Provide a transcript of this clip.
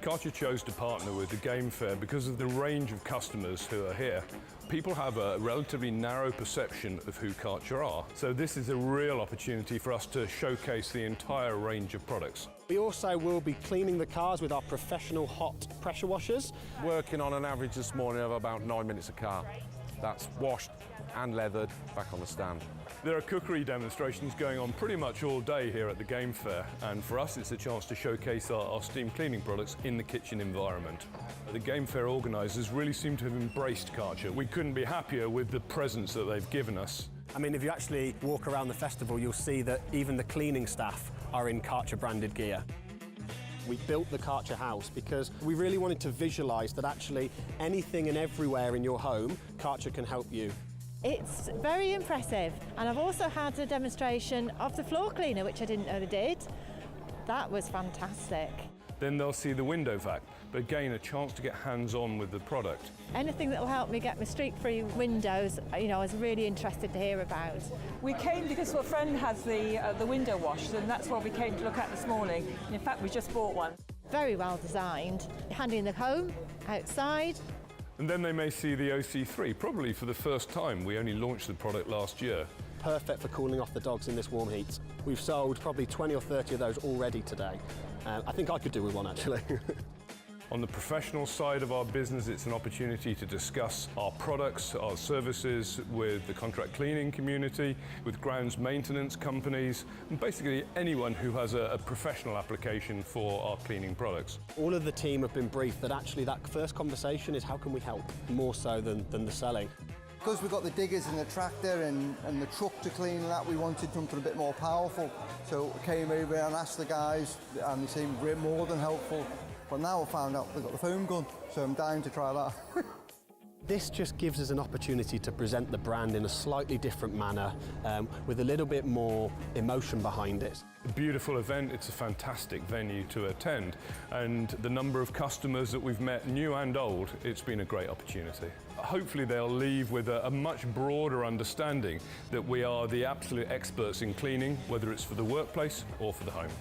Kärcher chose to partner with the Game Fair because of the range of customers who are here. People have a relatively narrow perception of who Kärcher are, so this is a real opportunity for us to showcase the entire range of products. We also will be cleaning the cars with our professional hot pressure washers. Working on an average this morning of about 9 minutes a car. That's washed and leathered back on the stand. There are cookery demonstrations going on pretty much all day here at the Game Fair, and for us it's a chance to showcase our steam cleaning products in the kitchen environment. The Game Fair organisers really seem to have embraced Kärcher. We couldn't be happier with the presents that they've given us. I mean, if you actually walk around the festival, you'll see that even the cleaning staff are in Kärcher branded gear. We built the Kärcher house because we really wanted to visualise that actually anything and everywhere in your home, Kärcher can help you. It's very impressive, and I've also had a demonstration of the floor cleaner, which I didn't know they did. That was fantastic. Then they'll see the window vac, but again a chance to get hands-on with the product. Anything that will help me get my streak-free windows, I was really interested to hear about. We came because a friend has the window wash, and that's what we came to look at this morning. In fact, we just bought one. Very well designed, handy in the home, outside. And then they may see the OC3, probably for the first time. We only launched the product last year. Perfect for cooling off the dogs in this warm heat. We've sold probably 20 or 30 of those already today. I think I could do with one actually. On the professional side of our business, it's an opportunity to discuss our products, our services with the contract cleaning community, with grounds maintenance companies, and basically anyone who has a professional application for our cleaning products. All of the team have been briefed that actually that first conversation is how can we help, more so than the selling. Because we've got the diggers and the tractor and the truck to clean that, we wanted something a bit more powerful. So I came over and asked the guys, and they seemed more than helpful. But now I found out they've got the foam gun, so I'm dying to try that. This just gives us an opportunity to present the brand in a slightly different manner, with a little bit more emotion behind it. A beautiful event, it's a fantastic venue to attend, and the number of customers that we've met, new and old, it's been a great opportunity. Hopefully they'll leave with a much broader understanding that we are the absolute experts in cleaning, whether it's for the workplace or for the home.